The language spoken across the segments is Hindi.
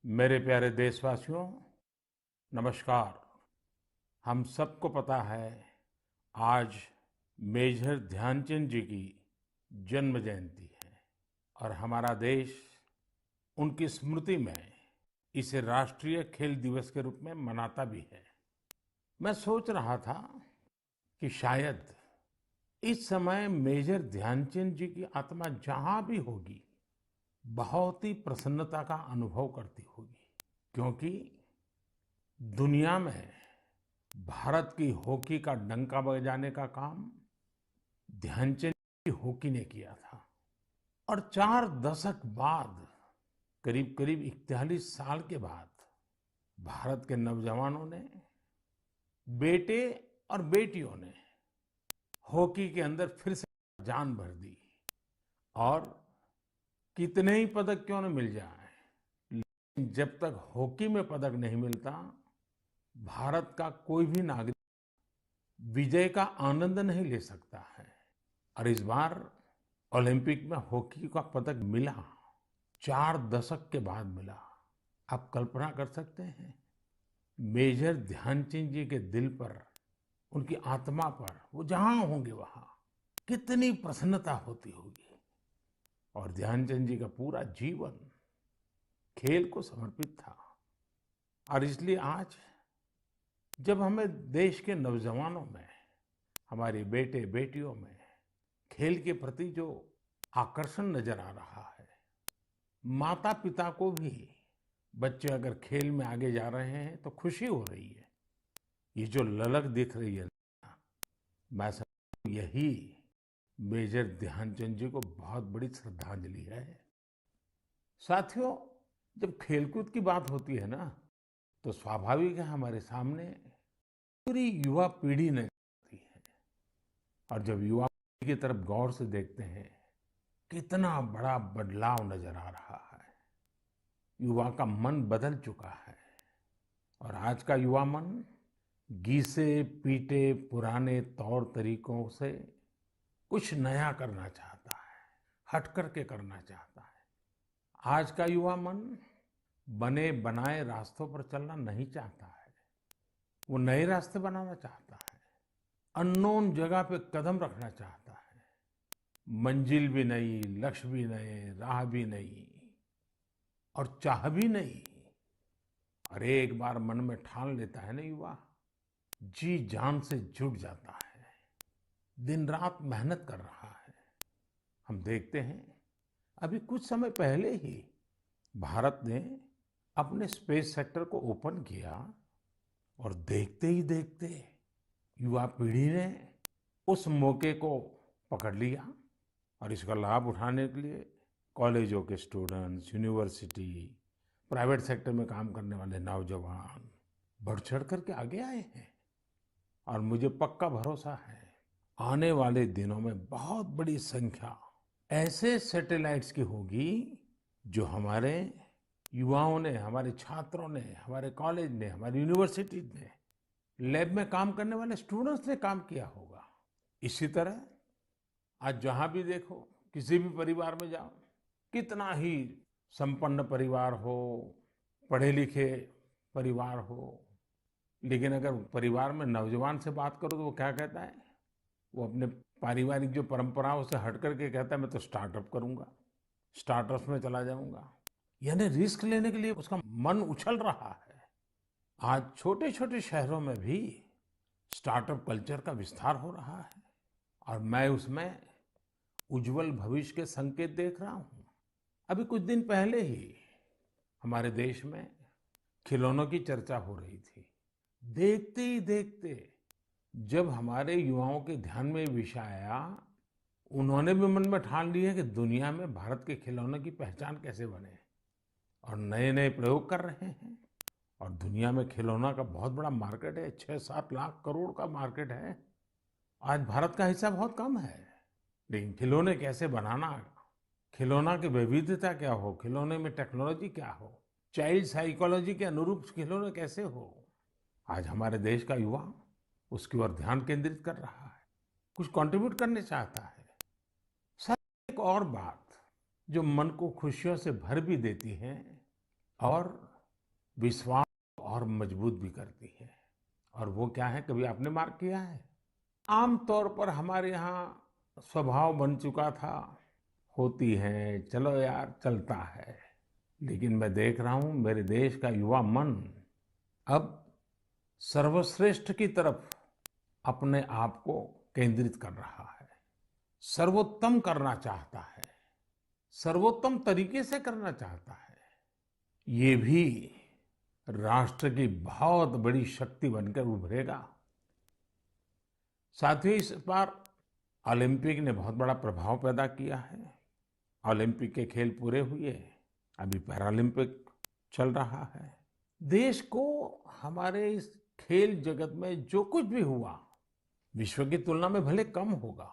मेरे प्यारे देशवासियों, नमस्कार। हम सबको पता है आज मेजर ध्यानचंद जी की जन्म जयंती है और हमारा देश उनकी स्मृति में इसे राष्ट्रीय खेल दिवस के रूप में मनाता भी है। मैं सोच रहा था कि शायद इस समय मेजर ध्यानचंद जी की आत्मा जहां भी होगी बहुत ही प्रसन्नता का अनुभव करती होगी, क्योंकि दुनिया में भारत की हॉकी का डंका बजाने का काम ध्यानचंद की हॉकी ने किया था। और 4 दशक बाद, करीब करीब 41 साल के बाद, भारत के नौजवानों ने, बेटे और बेटियों ने हॉकी के अंदर फिर से जान भर दी। और कितने ही पदक क्यों न मिल जाए, लेकिन जब तक हॉकी में पदक नहीं मिलता, भारत का कोई भी नागरिक विजय का आनंद नहीं ले सकता है। और इस बार ओलंपिक में हॉकी का पदक मिला, 4 दशक के बाद मिला। आप कल्पना कर सकते हैं, मेजर ध्यानचंद जी के दिल पर, उनकी आत्मा पर, वो जहां होंगे वहां कितनी प्रसन्नता होती होगी। और ध्यानचंद जी का पूरा जीवन खेल को समर्पित था। और इसलिए आज जब हमें देश के नौजवानों में, हमारे बेटे बेटियों में खेल के प्रति जो आकर्षण नजर आ रहा है, माता पिता को भी बच्चे अगर खेल में आगे जा रहे हैं तो खुशी हो रही है। ये जो ललक दिख रही है, मैं समझता हूं यही मेजर ध्यानचंद जी को बहुत बड़ी श्रद्धांजलि है। साथियों, जब खेलकूद की बात होती है ना, तो स्वाभाविक है हमारे सामने पूरी युवा पीढ़ी नजर आती है। और जब युवा पीढ़ी की तरफ गौर से देखते हैं, कितना बड़ा बदलाव नजर आ रहा है। युवा का मन बदल चुका है। और आज का युवा मन घिसे पीटे पुराने तौर तरीकों से कुछ नया करना चाहता है, हट करके करना चाहता है। आज का युवा मन बने बनाए रास्तों पर चलना नहीं चाहता है, वो नए रास्ते बनाना चाहता है, अननोन जगह पे कदम रखना चाहता है। मंजिल भी नई, लक्ष्य भी नए, राह भी नई और चाह भी नहीं। और एक बार मन में ठान लेता है ना युवा, जी जान से जुट जाता है, दिन रात मेहनत कर रहा है। हम देखते हैं, अभी कुछ समय पहले ही भारत ने अपने स्पेस सेक्टर को ओपन किया और देखते ही देखते युवा पीढ़ी ने उस मौके को पकड़ लिया। और इसका लाभ उठाने के लिए कॉलेजों के स्टूडेंट्स, यूनिवर्सिटी, प्राइवेट सेक्टर में काम करने वाले नौजवान बढ़ चढ़ करके आगे आए हैं। और मुझे पक्का भरोसा है, आने वाले दिनों में बहुत बड़ी संख्या ऐसे सैटेलाइट्स की होगी जो हमारे युवाओं ने, हमारे छात्रों ने, हमारे कॉलेज ने, हमारी यूनिवर्सिटी ने, लैब में काम करने वाले स्टूडेंट्स ने काम किया होगा। इसी तरह आज जहां भी देखो, किसी भी परिवार में जाओ, कितना ही संपन्न परिवार हो, पढ़े लिखे परिवार हो, लेकिन अगर परिवार में नौजवान से बात करो तो वो क्या कहता है? वो अपने पारिवारिक जो परंपराओं से हट करके कहता है मैं तो स्टार्टअप करूंगा, स्टार्टअप्स में चला जाऊंगा। यानी रिस्क लेने के लिए उसका मन उछल रहा है। आज छोटे छोटे शहरों में भी स्टार्टअप कल्चर का विस्तार हो रहा है और मैं उसमें उज्जवल भविष्य के संकेत देख रहा हूं। अभी कुछ दिन पहले ही हमारे देश में खिलौनों की चर्चा हो रही थी। देखते ही देखते जब हमारे युवाओं के ध्यान में ये विषय आया, उन्होंने भी मन में ठान लिया कि दुनिया में भारत के खिलौनों की पहचान कैसे बने, और नए नए प्रयोग कर रहे हैं। और दुनिया में खिलौना का बहुत बड़ा मार्केट है, 6-7 लाख करोड़ का मार्केट है। आज भारत का हिस्सा बहुत कम है, लेकिन खिलौने कैसे बनाना, खिलौना की विविधता क्या हो, खिलौने में टेक्नोलॉजी क्या हो, चाइल्ड साइकोलॉजी के अनुरूप खिलौने कैसे हो, आज हमारे देश का युवा उसकी ओर ध्यान केंद्रित कर रहा है, कुछ कंट्रीब्यूट करने चाहता है। सर, एक और बात जो मन को खुशियों से भर भी देती है और विश्वास और मजबूत भी करती है। और वो क्या है, कभी आपने मार्क किया है? आमतौर पर हमारे यहाँ स्वभाव बन चुका था, होती है, चलो यार चलता है। लेकिन मैं देख रहा हूँ मेरे देश का युवा मन अब सर्वश्रेष्ठ की तरफ अपने आप को केंद्रित कर रहा है, सर्वोत्तम करना चाहता है, सर्वोत्तम तरीके से करना चाहता है। ये भी राष्ट्र की बहुत बड़ी शक्ति बनकर उभरेगा। साथियों, इस बार ओलंपिक ने बहुत बड़ा प्रभाव पैदा किया है। ओलंपिक के खेल पूरे हुए, अभी पैरालंपिक चल रहा है। देश को हमारे इस खेल जगत में जो कुछ भी हुआ, विश्व की तुलना में भले कम होगा,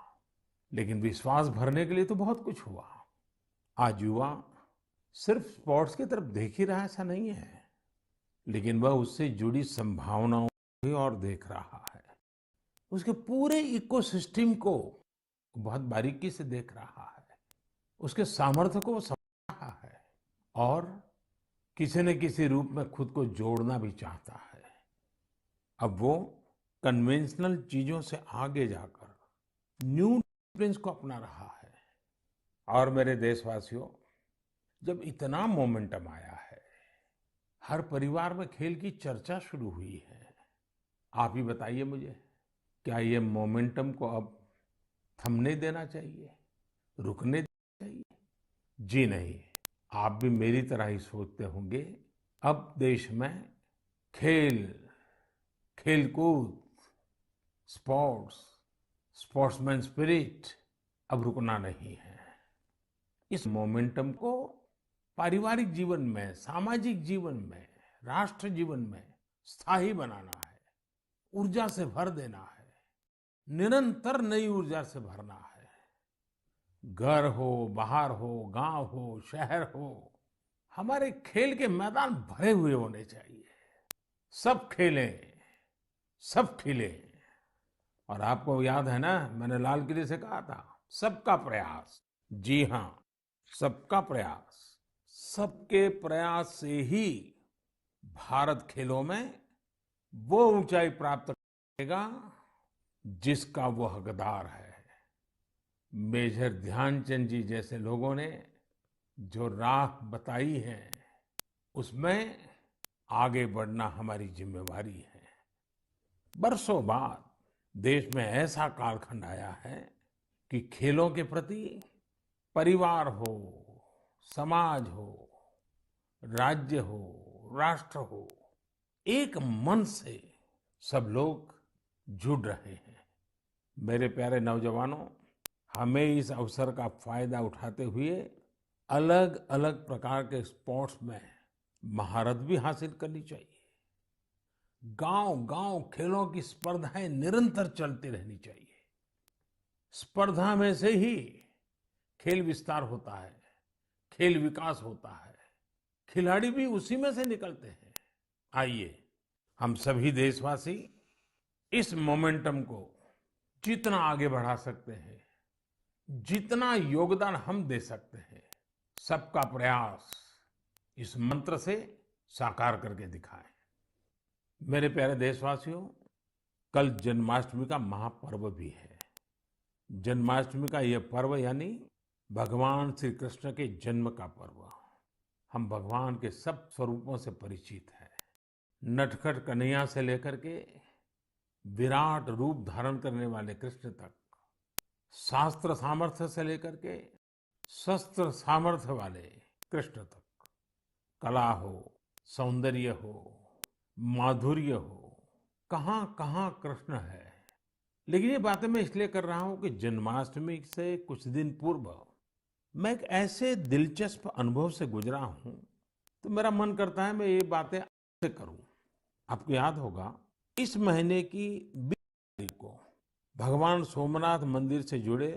लेकिन विश्वास भरने के लिए तो बहुत कुछ हुआ। आज युवा सिर्फ स्पोर्ट्स की तरफ देख ही रहा, ऐसा नहीं है, लेकिन वह उससे जुड़ी संभावनाओं को भी और देख रहा है। उसके पूरे इकोसिस्टम को बहुत बारीकी से देख रहा है, उसके सामर्थ्य को वो समझ रहा है और किसी न किसी रूप में खुद को जोड़ना भी चाहता है। अब वो कन्वेंशनल चीजों से आगे जाकर न्यू डिसिप्लिन्स को अपना रहा है। और मेरे देशवासियों, जब इतना मोमेंटम आया है, हर परिवार में खेल की चर्चा शुरू हुई है, आप ही बताइए मुझे, क्या ये मोमेंटम को अब थमने देना चाहिए, रुकने देना चाहिए? जी नहीं, आप भी मेरी तरह ही सोचते होंगे। अब देश में खेल, खेलकूद, स्पोर्ट्स, स्पोर्ट्समैन स्पिरिट अब रुकना नहीं है। इस मोमेंटम को पारिवारिक जीवन में, सामाजिक जीवन में, राष्ट्र जीवन में स्थायी बनाना है, ऊर्जा से भर देना है, निरंतर नई ऊर्जा से भरना है। घर हो, बाहर हो, गांव हो, शहर हो, हमारे खेल के मैदान भरे हुए होने चाहिए। सब खेलें, सब खिलें। और आपको याद है ना, मैंने लाल किले से कहा था, सबका प्रयास। जी हाँ, सबका प्रयास। सबके प्रयास से ही भारत खेलों में वो ऊंचाई प्राप्त करेगा जिसका वो हकदार है। मेजर ध्यानचंद जी जैसे लोगों ने जो राह बताई है, उसमें आगे बढ़ना हमारी जिम्मेवारी है। बरसों बाद देश में ऐसा कालखंड आया है कि खेलों के प्रति परिवार हो, समाज हो, राज्य हो, राष्ट्र हो, एक मन से सब लोग जुड़ रहे हैं। मेरे प्यारे नौजवानों, हमें इस अवसर का फायदा उठाते हुए अलग अलग प्रकार के स्पोर्ट्स में महारत भी हासिल करनी चाहिए। गांव गांव खेलों की स्पर्धाएं निरंतर चलती रहनी चाहिए। स्पर्धा में से ही खेल विस्तार होता है, खेल विकास होता है, खिलाड़ी भी उसी में से निकलते हैं। आइए, हम सभी देशवासी इस मोमेंटम को जितना आगे बढ़ा सकते हैं, जितना योगदान हम दे सकते हैं, सबका प्रयास, इस मंत्र से साकार करके दिखाएं। मेरे प्यारे देशवासियों, कल जन्माष्टमी का महापर्व भी है। जन्माष्टमी का यह पर्व यानी भगवान श्री कृष्ण के जन्म का पर्व। हम भगवान के सब स्वरूपों से परिचित हैं। नटखट कन्हैया से लेकर के विराट रूप धारण करने वाले कृष्ण तक, शास्त्र सामर्थ्य से लेकर के शस्त्र सामर्थ्य वाले कृष्ण तक, कला हो, सौंदर्य हो, माधुर्य हो, कहाँ कहाँ कृष्ण है। लेकिन ये बातें मैं इसलिए कर रहा हूं कि जन्माष्टमी से कुछ दिन पूर्व मैं एक ऐसे दिलचस्प अनुभव से गुजरा हूं, तो मेरा मन करता है मैं ये बातें आपसे करूं। आपको याद होगा, इस महीने की 20 तारीख को भगवान सोमनाथ मंदिर से जुड़े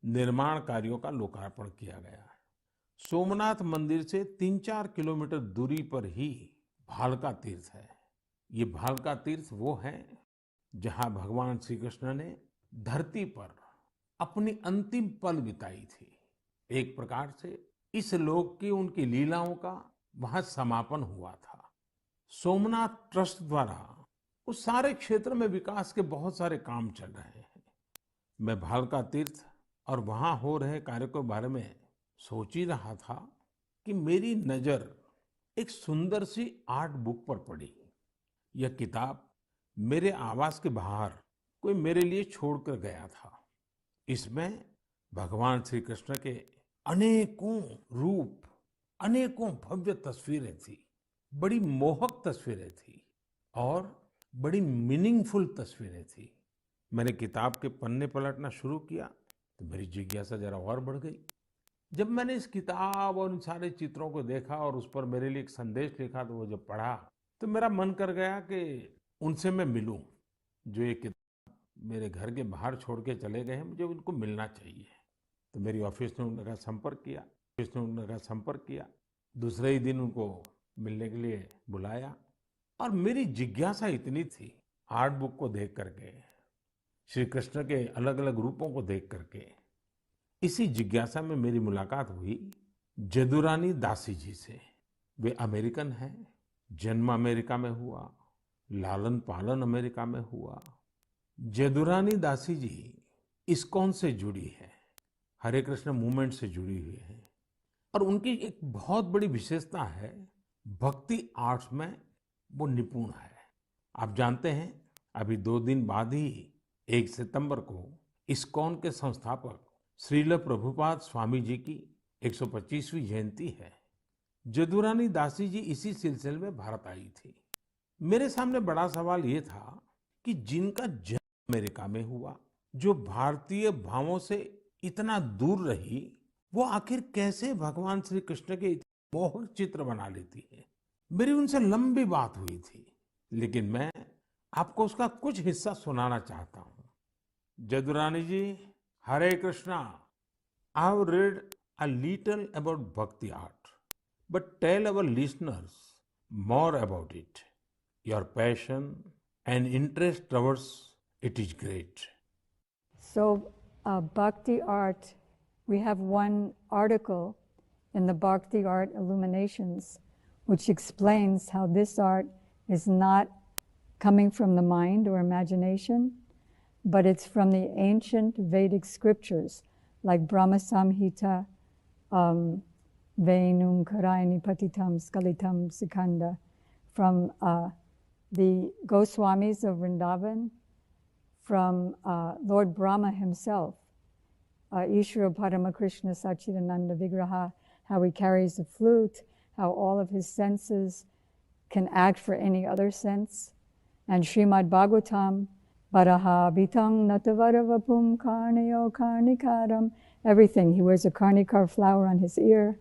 निर्माण कार्यों का लोकार्पण किया गया है। सोमनाथ मंदिर से 3-4 किलोमीटर दूरी पर ही भालका तीर्थ है। ये भालका तीर्थ वो है जहां भगवान श्री कृष्ण ने धरती पर अपनी अंतिम पल बिताई थी। एक प्रकार से इस लोक की उनकी लीलाओं का वहां समापन हुआ था। सोमनाथ ट्रस्ट द्वारा उस सारे क्षेत्र में विकास के बहुत सारे काम चल रहे हैं। मैं भालका तीर्थ और वहां हो रहे कार्य के बारे में सोच ही रहा था कि मेरी नजर एक सुंदर सी आर्ट बुक पर पड़ी। यह किताब मेरे आवास के बाहर कोई मेरे लिए छोड़कर गया था। इसमें भगवान श्री कृष्ण के अनेकों रूप, अनेकों भव्य तस्वीरें थी, बड़ी मोहक तस्वीरें थी और बड़ी मीनिंगफुल तस्वीरें थी। मैंने किताब के पन्ने पलटना शुरू किया तो मेरी जिज्ञासा जरा और बढ़ गई। जब मैंने इस किताब और इन सारे चित्रों को देखा और उस पर मेरे लिए एक संदेश लिखा तो वो जब पढ़ा तो मेरा मन कर गया कि उनसे मैं मिलूं। जो ये किताब मेरे घर के बाहर छोड़ के चले गए हैं, मुझे उनको मिलना चाहिए। तो मेरी ऑफिस ने उनका संपर्क किया। दूसरे ही दिन उनको मिलने के लिए बुलाया और मेरी जिज्ञासा इतनी थी, आर्ट बुक को देख करके, श्री कृष्ण के अलग अलग रूपों को देख करके, इसी जिज्ञासा में मेरी मुलाकात हुई जदुरानी दासी जी से। वे अमेरिकन हैं, जन्म अमेरिका में हुआ, लालन पालन अमेरिका में हुआ। जदुरानी दासी जी इस्कॉन से जुड़ी है, हरे कृष्ण मूवमेंट से जुड़ी हुई है और उनकी एक बहुत बड़ी विशेषता है, भक्ति आर्ट्स में वो निपुण है। आप जानते हैं अभी 2 दिन बाद ही 1 सितंबर को इस्कॉन के संस्थापक श्रील प्रभुपाद स्वामी जी की 125वीं जयंती है। जदुरानी दासी जी इसी सिलसिले में भारत आई थी। मेरे सामने बड़ा सवाल ये था कि जिनका जन्म अमेरिका में हुआ, जो भारतीय भावों से इतना दूर रही, वो आखिर कैसे भगवान श्री कृष्ण के मोहक चित्र बना लेती है। मेरी उनसे लंबी बात हुई थी, लेकिन मैं आपको उसका कुछ हिस्सा सुनाना चाहता हूँ। Jadurani ji, Hare Krishna. I have read a little about bhakti art, but tell our listeners more about it. Your passion and interest towards it is great. So, bhakti art, we have one article in the Bhakti Art Illuminations which explains how this art is not coming from the mind or imagination, but it's from the ancient Vedic scriptures like Brahma Samhita, Venum Karayani Patitam Skalitam Sikanda, from the Goswamis of Vrindavan, from Lord Brahma himself, Ishvara Paramakrishna Sachidananda Vigraha, how he carries a flute, how all of his senses can act for any other sense, and Srimad Bhagavatam, Baraha Bitang Natavaravapum Karnayo Karnikaram, everything. He wears a karnikar flower on his ear.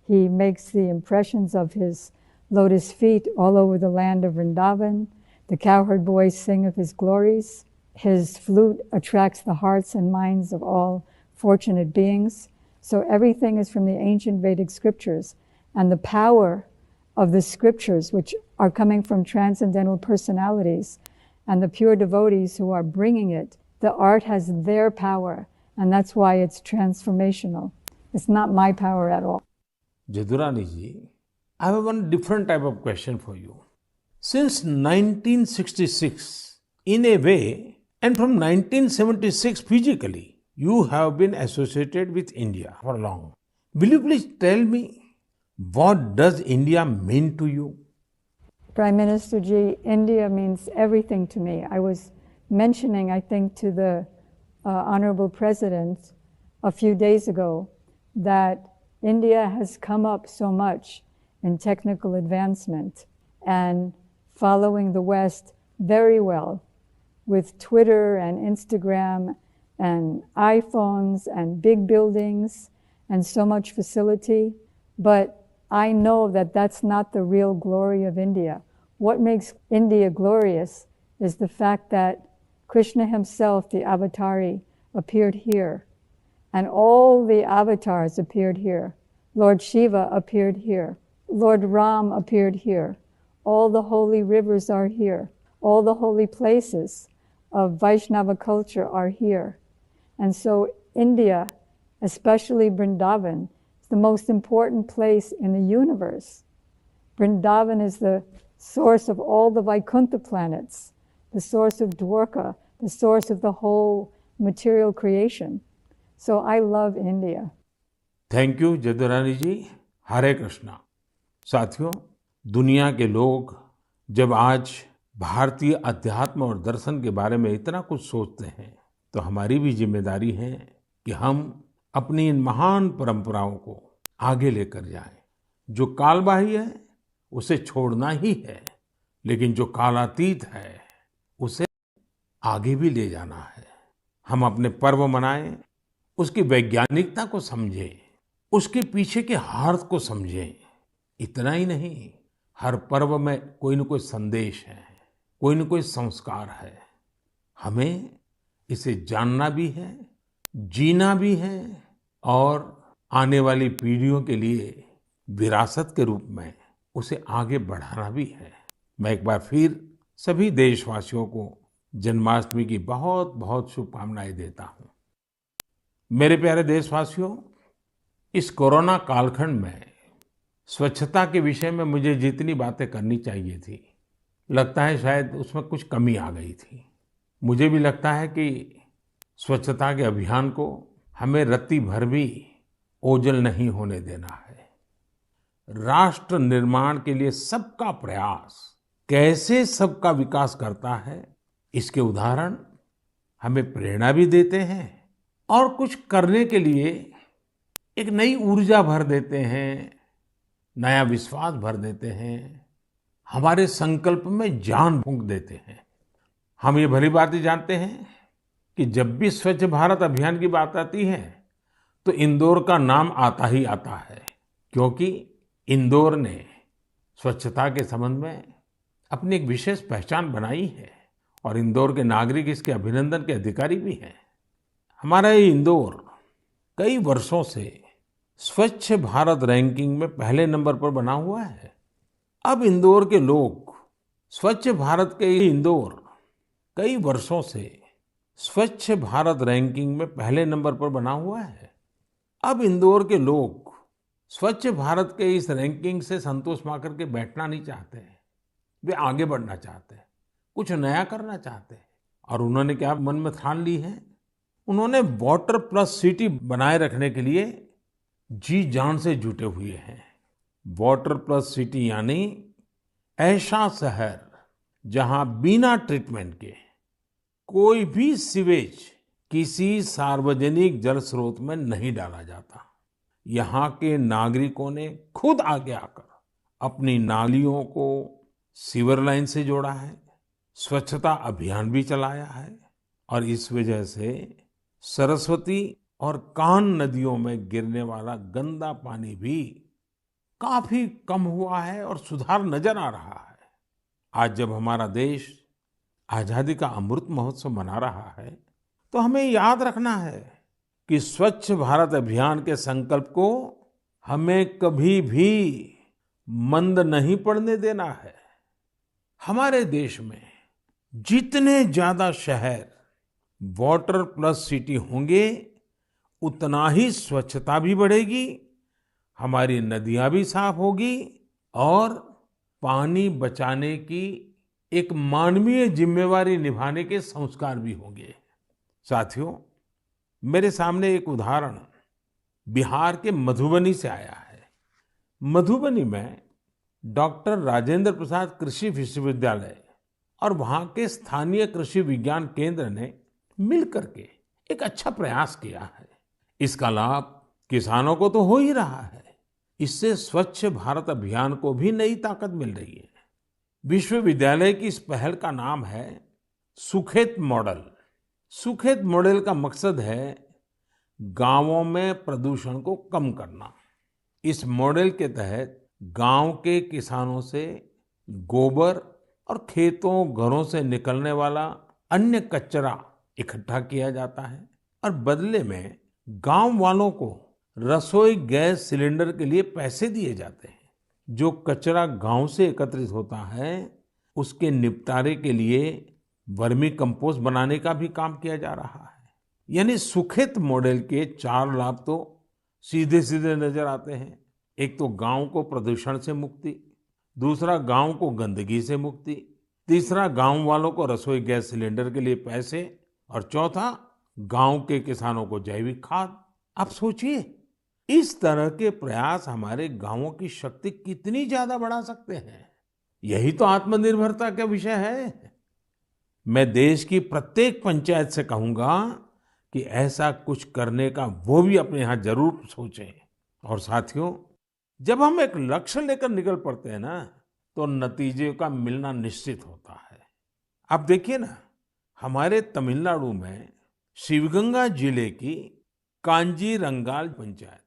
He makes the impressions of his lotus feet all over the land of Vrindavan. The cowherd boys sing of his glories. His flute attracts the hearts and minds of all fortunate beings. So everything is from the ancient Vedic scriptures. And the power of the scriptures, which are coming from transcendental personalities, and the pure devotees who are bringing it, the art has their power, and that's why it's transformational. It's not my power at all. Jadurani ji, I have one different type of question for you. Since 1966, in a way, and from 1976 physically, you have been associated with India for long. Will you please tell me, what does India mean to you? Prime Minister Ji, India means everything to me. I was mentioning, I think, to the Honorable President a few days ago that India has come up so much in technical advancement and following the West very well with Twitter and Instagram and iPhones and big buildings and so much facility. But I know that that's not the real glory of India. What makes India glorious is the fact that Krishna himself, the Avatari, appeared here. And all the avatars appeared here. Lord Shiva appeared here. Lord Ram appeared here. All the holy rivers are here. All the holy places of Vaishnava culture are here. And so India, especially Vrindavan, is the most important place in the universe. Vrindavan is the source of all the Vaikuntha planets, the source of Dwarka, the source of the whole material creation. So I love India. Thank you Jadurani ji. Hare Krishna. साथियों, दुनिया के लोग जब आज भारतीय अध्यात्म और दर्शन के बारे में इतना कुछ सोचते हैं, तो हमारी भी जिम्मेदारी है कि हम अपनी इन महान परंपराओं को आगे लेकर जाएं। जो कालबाह्य है उसे छोड़ना ही है, लेकिन जो कालातीत है उसे आगे भी ले जाना है। हम अपने पर्व मनाएं, उसकी वैज्ञानिकता को समझें, उसके पीछे के अर्थ को समझें। इतना ही नहीं, हर पर्व में कोई न कोई संदेश है, कोई न कोई संस्कार है। हमें इसे जानना भी है, जीना भी है और आने वाली पीढ़ियों के लिए विरासत के रूप में उसे आगे बढ़ाना भी है। मैं एक बार फिर सभी देशवासियों को जन्माष्टमी की बहुत बहुत शुभकामनाएं देता हूं। मेरे प्यारे देशवासियों, इस कोरोना कालखंड में स्वच्छता के विषय में मुझे जितनी बातें करनी चाहिए थी, लगता है शायद उसमें कुछ कमी आ गई थी। मुझे भी लगता है कि स्वच्छता के अभियान को हमें रत्ती भर भी ओझल नहीं होने देना है। राष्ट्र निर्माण के लिए सबका प्रयास कैसे सबका विकास करता है, इसके उदाहरण हमें प्रेरणा भी देते हैं और कुछ करने के लिए एक नई ऊर्जा भर देते हैं, नया विश्वास भर देते हैं, हमारे संकल्प में जान फूंक देते हैं। हम ये भली बात ही जानते हैं कि जब भी स्वच्छ भारत अभियान की बात आती है तो इंदौर का नाम आता ही आता है, क्योंकि इंदौर ने स्वच्छता के संबंध में अपनी एक विशेष पहचान बनाई है और इंदौर के नागरिक इसके अभिनंदन के अधिकारी भी हैं। हमारा ये इंदौर कई वर्षों से स्वच्छ भारत रैंकिंग में पहले नंबर पर बना हुआ है। अब इंदौर के लोग स्वच्छ भारत के इंदौर कई वर्षों से स्वच्छ भारत रैंकिंग में पहले नंबर पर बना हुआ है। अब इंदौर के लोग स्वच्छ भारत के इस रैंकिंग से संतोष पा करके बैठना नहीं चाहते हैं। वे आगे बढ़ना चाहते हैं, कुछ नया करना चाहते हैं। और उन्होंने क्या मन में ठान ली है, उन्होंने वाटर प्लस सिटी बनाए रखने के लिए जी जान से जुटे हुए हैं। वाटर प्लस सिटी यानी ऐसा शहर जहां बिना ट्रीटमेंट के कोई भी सीवेज किसी सार्वजनिक जल स्रोत में नहीं डाला जाता। यहाँ के नागरिकों ने खुद आगे आकर अपनी नालियों को सीवर लाइन से जोड़ा है, स्वच्छता अभियान भी चलाया है और इस वजह से सरस्वती और कान नदियों में गिरने वाला गंदा पानी भी काफी कम हुआ है और सुधार नजर आ रहा है। आज जब हमारा देश आजादी का अमृत महोत्सव मना रहा है, तो हमें याद रखना है कि स्वच्छ भारत अभियान के संकल्प को हमें कभी भी मंद नहीं पड़ने देना है। हमारे देश में जितने ज्यादा शहर वाटर प्लस सिटी होंगे, उतना ही स्वच्छता भी बढ़ेगी, हमारी नदियां भी साफ होगी और पानी बचाने की एक मानवीय जिम्मेवारी निभाने के संस्कार भी होंगे। साथियों, मेरे सामने एक उदाहरण बिहार के मधुबनी से आया है। मधुबनी में डॉक्टर राजेंद्र प्रसाद कृषि विश्वविद्यालय और वहां के स्थानीय कृषि विज्ञान केंद्र ने मिलकर के एक अच्छा प्रयास किया है। इसका लाभ किसानों को तो हो ही रहा है, इससे स्वच्छ भारत अभियान को भी नई ताकत मिल रही है। विश्वविद्यालय की इस पहल का नाम है सुखेत मॉडल। सुखेत मॉडल का मकसद है गांवों में प्रदूषण को कम करना। इस मॉडल के तहत गांव के किसानों से गोबर और खेतों घरों से निकलने वाला अन्य कचरा इकट्ठा किया जाता है और बदले में गांव वालों को रसोई गैस सिलेंडर के लिए पैसे दिए जाते हैं। जो कचरा गांव से एकत्रित होता है, उसके निपटारे के लिए वर्मी कंपोस्ट बनाने का भी काम किया जा रहा है। यानी सुखेत मॉडल के 4 लाभ तो सीधे सीधे नजर आते हैं। एक तो गांव को प्रदूषण से मुक्ति, दूसरा गांव को गंदगी से मुक्ति, तीसरा गांव वालों को रसोई गैस सिलेंडर के लिए पैसे और चौथा गांव के किसानों को जैविक खाद। आप सोचिए, इस तरह के प्रयास हमारे गांवों की शक्ति कितनी ज्यादा बढ़ा सकते हैं। यही तो आत्मनिर्भरता का विषय है। मैं देश की प्रत्येक पंचायत से कहूंगा कि ऐसा कुछ करने का वो भी अपने यहाँ जरूर सोचें। और साथियों, जब हम एक लक्ष्य लेकर निकल पड़ते हैं ना, तो नतीजे का मिलना निश्चित होता है। आप देखिए ना, हमारे तमिलनाडु में शिवगंगा जिले की कांजीरंगाल पंचायत,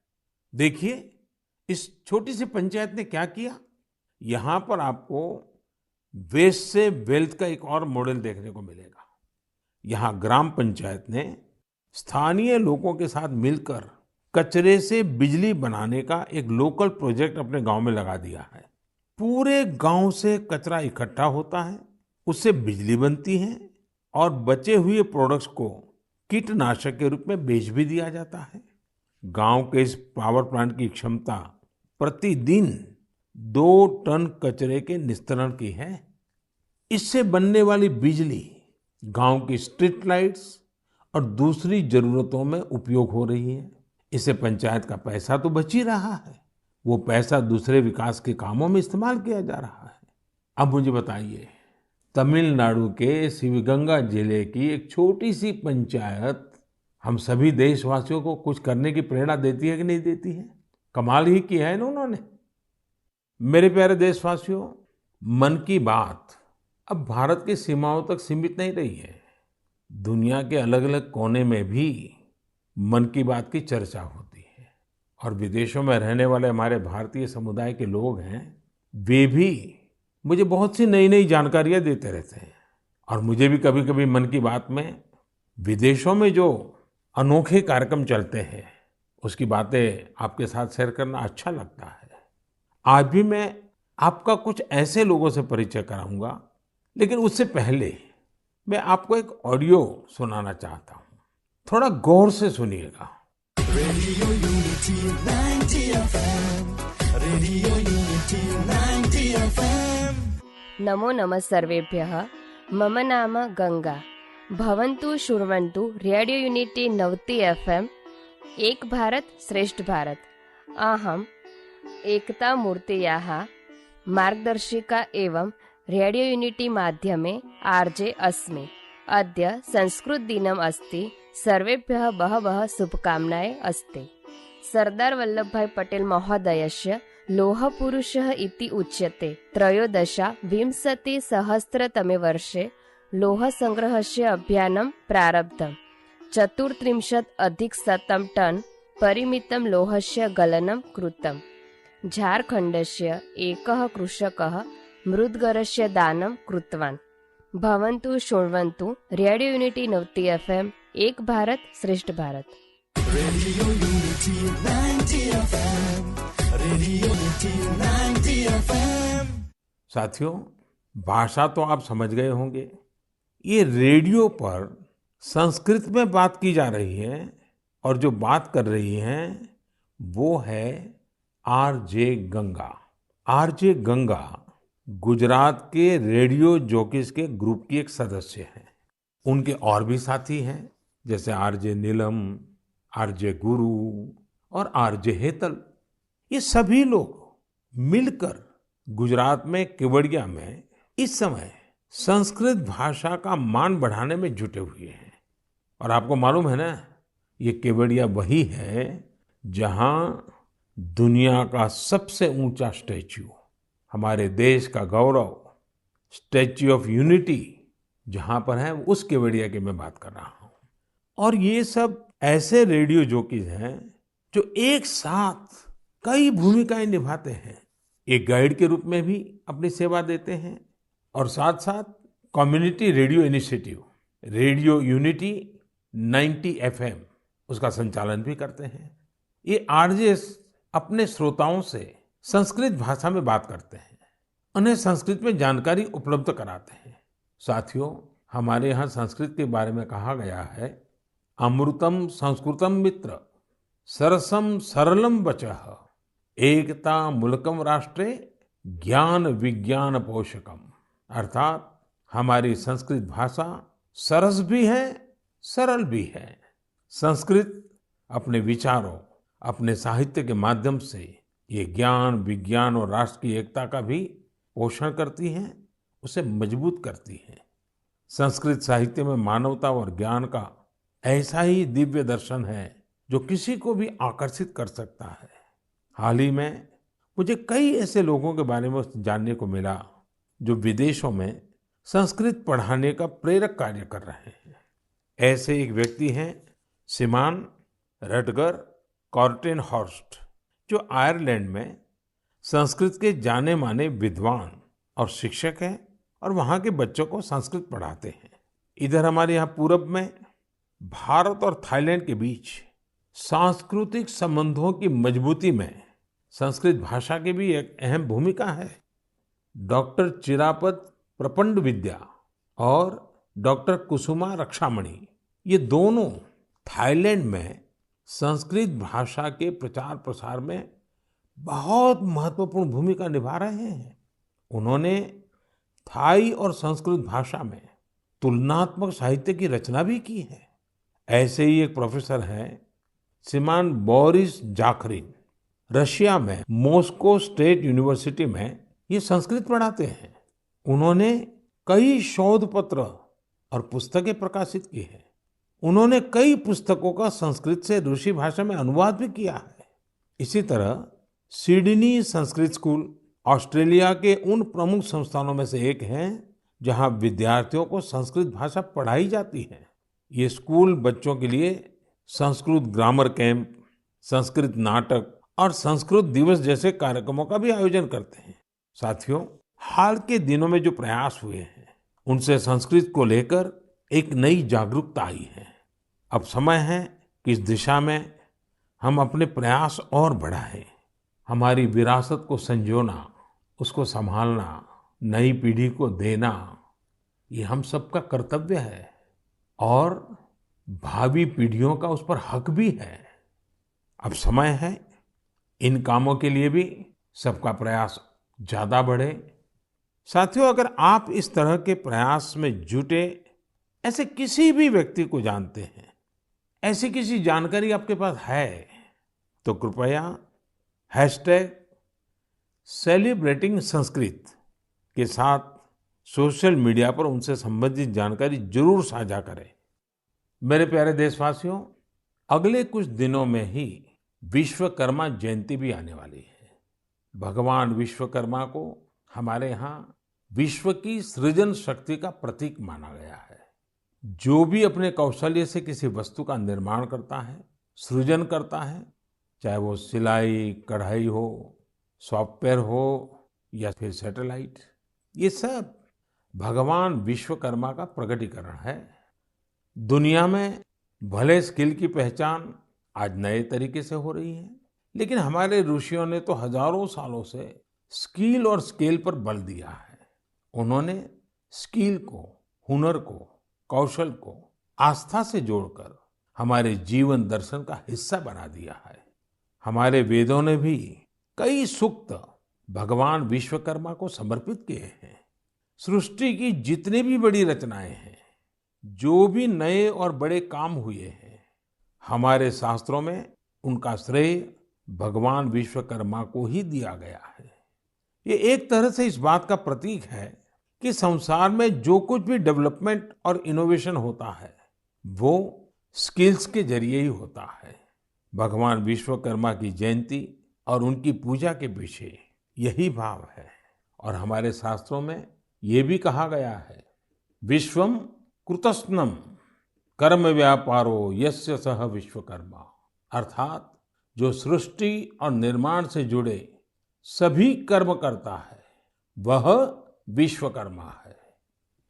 देखिए इस छोटी सी पंचायत ने क्या किया। यहाँ पर आपको वेस्ट से वेल्थ का एक और मॉडल देखने को मिलेगा। यहाँ ग्राम पंचायत ने स्थानीय लोगों के साथ मिलकर कचरे से बिजली बनाने का एक लोकल प्रोजेक्ट अपने गांव में लगा दिया है। पूरे गांव से कचरा इकट्ठा होता है, उससे बिजली बनती है और बचे हुए प्रोडक्ट्स को कीटनाशक के रूप में बेच भी दिया जाता है। गांव के इस पावर प्लांट की क्षमता प्रतिदिन 2 टन कचरे के निस्तारण की है। इससे बनने वाली बिजली गांव की स्ट्रीट लाइट्स और दूसरी जरूरतों में उपयोग हो रही है। इससे पंचायत का पैसा तो बच ही रहा है, वो पैसा दूसरे विकास के कामों में इस्तेमाल किया जा रहा है। अब मुझे बताइए, तमिलनाडु के शिवगंगा जिले की एक छोटी सी पंचायत हम सभी देशवासियों को कुछ करने की प्रेरणा देती है कि नहीं देती है? कमाल ही किया है ना उन्होंने। मेरे प्यारे देशवासियों, मन की बात अब भारत की सीमाओं तक सीमित नहीं रही है। दुनिया के अलग अलग कोने में भी मन की बात की चर्चा होती है और विदेशों में रहने वाले हमारे भारतीय समुदाय के लोग हैं, वे भी मुझे बहुत सी नई नई जानकारियां देते रहते हैं। और मुझे भी कभी कभी मन की बात में विदेशों में जो अनोखे कार्यक्रम चलते हैं उसकी बातें आपके साथ शेयर करना अच्छा लगता है। आज भी मैं आपका कुछ ऐसे लोगों से परिचय कराऊंगा, लेकिन उससे पहले मैं आपको एक ऑडियो सुनाना चाहता हूँ। थोड़ा गौर से सुनिएगा। Radio unity 90 FM, radio unity 90 FM। नमो नमः सर्वेभ्यः। मम नाम गंगा। भवन्तु शृण्वन्तु रेडियो यूनिटी 90 FM, एक भारत श्रेष्ठ भारत। अहम् एकता मूर्तेयाः मार्गदर्शिका एवं रेडियो यूनिटी माध्यमे आर्जे अस्मि। अद्य संस्कृत दिनम् अस्ति। सर्वेभ्यः बहवः शुभकामनाः अस्ति। सरदार वल्लभभाई पटेल महोदयस्य लौहपुरुषः इति उच्यते। 13विंशतिसहस्रतमे वर्षे लौहसङ्ग्रहस्य अभियानं प्रारब्धम्। 34 टन् परिमितं लौहस्य गलनं कृतम्। झारखण्डस्य एकः कृषकः मृद्गरस्य दानं कृतवान्। भवन्तु शृण्वन्तु रेडियो यूनिटी 90 FM, एक भारत श्रेष्ठ Bharat. Radio unity 90 FM, radio unity 90 FM। साथियों, भाषा तो आप समझ गए होंगे। ये रेडियो पर संस्कृत में बात की जा रही है और जो बात कर रही हैं वो है आरजे गंगा। आरजे गंगा गुजरात के रेडियो जॉकीज के ग्रुप की एक सदस्य हैं। उनके और भी साथी हैं, जैसे आरजे नीलम, आरजे गुरु और आरजे हेतल। ये सभी लोग मिलकर गुजरात में केवड़िया में इस समय संस्कृत भाषा का मान बढ़ाने में जुटे हुए हैं। और आपको मालूम है ना, ये केवड़िया वही है जहां दुनिया का सबसे ऊंचा स्टैच्यू, हमारे देश का गौरव, स्टैच्यू ऑफ यूनिटी जहां पर है, उस केवड़िया की मैं बात कर रहा हूं। और ये सब ऐसे रेडियो जॉकीज हैं जो एक साथ कई भूमिकाएं निभाते हैं। एक गाइड के रूप में भी अपनी सेवा देते हैं और साथ साथ community radio initiative radio unity 90 FM उसका संचालन भी करते हैं। ये आरजेस अपने श्रोताओं से संस्कृत भाषा में बात करते हैं, उन्हें संस्कृत में जानकारी उपलब्ध कराते हैं। साथियों, हमारे यहाँ संस्कृत के बारे में कहा गया है, अमृतम संस्कृतम मित्र सरसम सरलम वचः एकता मुल्कम राष्ट्रे ज्ञान विज्ञान पोषकम, अर्थात हमारी संस्कृत भाषा सरस भी है, सरल भी है। संस्कृत अपने विचारों, अपने साहित्य के माध्यम से ये ज्ञान विज्ञान और राष्ट्र की एकता का भी पोषण करती है, उसे मजबूत करती है। संस्कृत साहित्य में मानवता और ज्ञान का ऐसा ही दिव्य दर्शन है जो किसी को भी आकर्षित कर सकता है। हाल ही में मुझे कई ऐसे लोगों के बारे में जानने को मिला जो विदेशों में संस्कृत पढ़ाने का प्रेरक कार्य कर रहे हैं। ऐसे एक व्यक्ति हैं श्रीमान रटगर कॉर्टेनहॉर्स्ट, जो आयरलैंड में संस्कृत के जाने माने विद्वान और शिक्षक हैं और वहाँ के बच्चों को संस्कृत पढ़ाते हैं। इधर हमारे यहाँ पूरब में भारत और थाईलैंड के बीच सांस्कृतिक संबंधों की मजबूती में संस्कृत भाषा की भी एक अहम भूमिका है। डॉक्टर चिरापत प्रपंड विद्या और डॉक्टर कुसुमा रक्षामणि, ये दोनों थाईलैंड में संस्कृत भाषा के प्रचार प्रसार में बहुत महत्वपूर्ण भूमिका निभा रहे हैं। उन्होंने थाई और संस्कृत भाषा में तुलनात्मक साहित्य की रचना भी की है। ऐसे ही एक प्रोफेसर हैं श्रीमान बोरिस जाखरिन, रशिया में मॉस्को स्टेट यूनिवर्सिटी में ये संस्कृत पढ़ाते हैं। उन्होंने कई शोध पत्र और पुस्तकें प्रकाशित की हैं। उन्होंने कई पुस्तकों का संस्कृत से रूसी भाषा में अनुवाद भी किया है। इसी तरह सिडनी संस्कृत स्कूल ऑस्ट्रेलिया के उन प्रमुख संस्थानों में से एक है जहां विद्यार्थियों को संस्कृत भाषा पढ़ाई जाती है। ये स्कूल बच्चों के लिए संस्कृत ग्रामर कैंप, संस्कृत नाटक और संस्कृत दिवस जैसे कार्यक्रमों का भी आयोजन करते हैं। साथियों, हाल के दिनों में जो प्रयास हुए हैं उनसे संस्कृत को लेकर एक नई जागरूकता आई है। अब समय है कि इस दिशा में हम अपने प्रयास और बढ़ाएं। हमारी विरासत को संजोना, उसको संभालना, नई पीढ़ी को देना, ये हम सबका कर्तव्य है और भावी पीढ़ियों का उस पर हक भी है। अब समय है इन कामों के लिए भी सबका प्रयास ज्यादा बढ़े। साथियों, अगर आप इस तरह के प्रयास में जुटे ऐसे किसी भी व्यक्ति को जानते हैं, ऐसी किसी जानकारी आपके पास है, तो कृपया #सेलिब्रेटिंग संस्कृत के साथ सोशल मीडिया पर उनसे संबंधित जानकारी जरूर साझा करें। मेरे प्यारे देशवासियों, अगले कुछ दिनों में ही विश्वकर्मा जयंती भी आने वाली है। भगवान विश्वकर्मा को हमारे यहाँ विश्व की सृजन शक्ति का प्रतीक माना गया है। जो भी अपने कौशल्य से किसी वस्तु का निर्माण करता है, सृजन करता है, चाहे वो सिलाई कढ़ाई हो, सॉफ्टवेयर हो या फिर सैटेलाइट, ये सब भगवान विश्वकर्मा का प्रकटीकरण है। दुनिया में भले स्किल की पहचान आज नए तरीके से हो रही है, लेकिन हमारे ऋषियों ने तो हजारों सालों से स्किल और स्केल पर बल दिया है। उन्होंने स्किल को, हुनर को, कौशल को आस्था से जोड़कर हमारे जीवन दर्शन का हिस्सा बना दिया है। हमारे वेदों ने भी कई सूक्त भगवान विश्वकर्मा को समर्पित किए हैं। सृष्टि की जितनी भी बड़ी रचनाएं हैं, जो भी नए और बड़े काम हुए हैं, हमारे शास्त्रों में उनका श्रेय भगवान विश्वकर्मा को ही दिया गया है। ये एक तरह से इस बात का प्रतीक है कि संसार में जो कुछ भी डेवलपमेंट और इनोवेशन होता है वो स्किल्स के जरिए ही होता है। भगवान विश्वकर्मा की जयंती और उनकी पूजा के पीछे यही भाव है। और हमारे शास्त्रों में ये भी कहा गया है, विश्वम कृतस्नम कर्म व्यापारो यस्य सह विश्वकर्मा, अर्थात जो सृष्टि और निर्माण से जुड़े सभी कर्म करता है वह विश्वकर्मा है।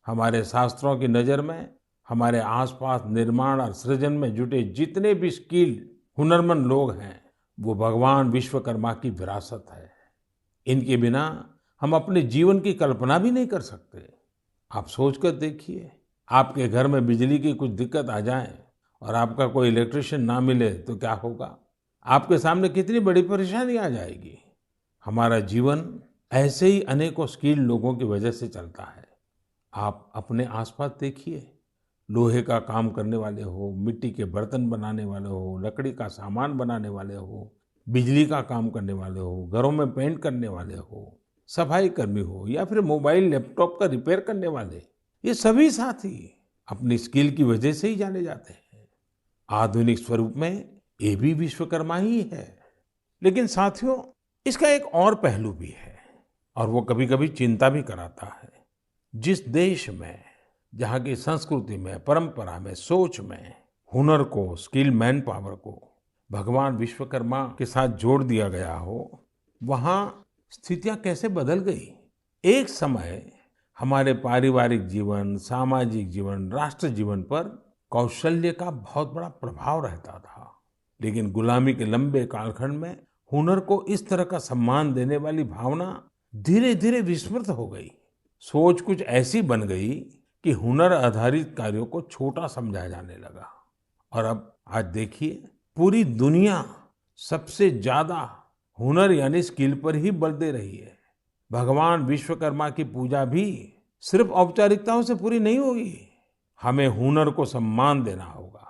हमारे शास्त्रों की नजर में हमारे आसपास निर्माण और सृजन में जुटे जितने भी स्किल हुनरमंद लोग हैं, वो भगवान विश्वकर्मा की विरासत है। इनके बिना हम अपने जीवन की कल्पना भी नहीं कर सकते। आप सोचकर देखिए, आपके घर में बिजली की कुछ दिक्कत आ जाए और आपका कोई इलेक्ट्रिशियन ना मिले तो क्या होगा? आपके सामने कितनी बड़ी परेशानी आ जाएगी। हमारा जीवन ऐसे ही अनेकों स्किल्ड लोगों की वजह से चलता है। आप अपने आसपास देखिए, लोहे का काम करने वाले हो, मिट्टी के बर्तन बनाने वाले हो, लकड़ी का सामान बनाने वाले हो, बिजली का काम करने वाले हो, घरों में पेंट करने वाले हो, सफाई कर्मी हो या फिर मोबाइल लैपटॉप का रिपेयर करने वाले, ये सभी साथी अपनी स्किल की वजह से ही जाने जाते हैं। आधुनिक स्वरूप में ये भी विश्वकर्मा ही है। लेकिन साथियों, इसका एक और पहलू भी है और वो कभी-कभी चिंता भी कराता है। जिस देश में, जहाँ की संस्कृति में, परंपरा में, सोच में हुनर को, स्किल मैन पावर को भगवान विश्वकर्मा के साथ जोड़ दिया गया हो, वहाँ स्थितियां कैसे बदल गई। एक समय हमारे पारिवारिक जीवन, सामाजिक जीवन, राष्ट्र जीवन पर कौशल्य का बहुत बड़ा प्रभाव रहता था। लेकिन गुलामी के लंबे कालखंड में हुनर को इस तरह का सम्मान देने वाली भावना धीरे धीरे विस्मृत हो गई। सोच कुछ ऐसी बन गई कि हुनर आधारित कार्यों को छोटा समझा जाने लगा। और अब आज देखिए, पूरी दुनिया सबसे ज्यादा हुनर यानी स्किल पर ही बल दे रही है। भगवान विश्वकर्मा की पूजा भी सिर्फ औपचारिकताओं से पूरी नहीं होगी। हमें हुनर को सम्मान देना होगा।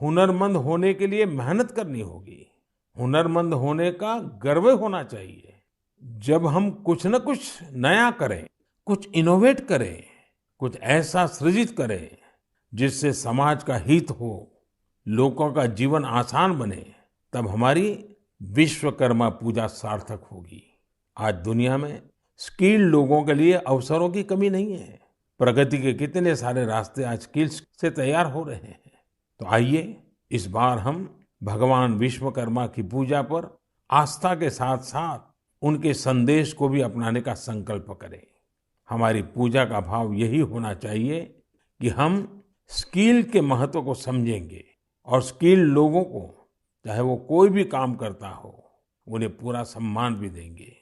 हुनरमंद होने के लिए मेहनत करनी होगी। हुनरमंद होने का गर्व होना चाहिए। जब हम कुछ न कुछ नया करें, कुछ इनोवेट करें, कुछ ऐसा सृजित करें जिससे समाज का हित हो, लोगों का जीवन आसान बने, तब हमारी विश्वकर्मा पूजा सार्थक होगी। आज दुनिया में स्किल्ड लोगों के लिए अवसरों की कमी नहीं है। प्रगति के कितने सारे रास्ते आज स्किल्स से तैयार हो रहे हैं। तो आइए इस बार हम भगवान विश्वकर्मा की पूजा पर आस्था के साथ साथ उनके संदेश को भी अपनाने का संकल्प करें। हमारी पूजा का भाव यही होना चाहिए कि हम स्किल के महत्व को समझेंगे और स्किल लोगों को, चाहे वो कोई भी काम करता हो, उन्हें पूरा सम्मान भी देंगे।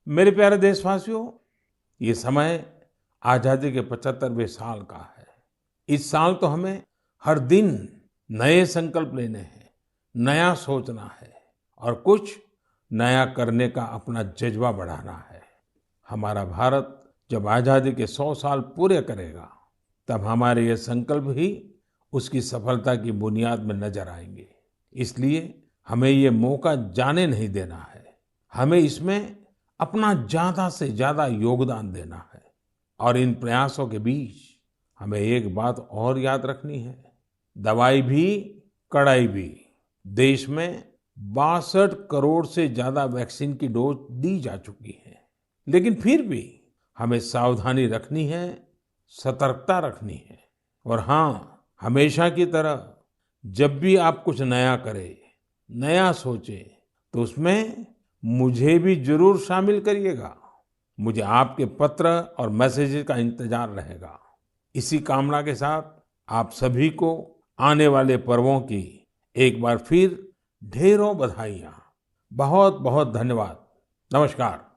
मेरे प्यारे देशवासियों, ये समय आजादी के 75वें साल का है। इस साल तो हमें हर दिन नए संकल्प लेने हैं, नया सोचना है और कुछ नया करने का अपना जज्बा बढ़ाना है। हमारा भारत जब आजादी के 100 साल पूरे करेगा, तब हमारे ये संकल्प ही उसकी सफलता की बुनियाद में नजर आएंगे। इसलिए हमें ये मौका जाने नहीं देना है। हमें इसमें अपना ज्यादा से ज्यादा योगदान देना है। और इन प्रयासों के बीच हमें एक बात और याद रखनी है, दवाई भी कड़ाई भी। देश में 62 करोड़ से ज्यादा वैक्सीन की डोज दी जा चुकी है। लेकिन फिर भी हमें सावधानी रखनी है, सतर्कता रखनी है। और हाँ, हमेशा की तरह जब भी आप कुछ नया करें, नया सोचें, तो उसमें मुझे भी जरूर शामिल करिएगा। मुझे आपके पत्र और मैसेजेस का इंतजार रहेगा। इसी कामना के साथ आप सभी को आने वाले पर्वों की एक बार फिर ढेरों बधाइयाँ। बहुत बहुत धन्यवाद। नमस्कार।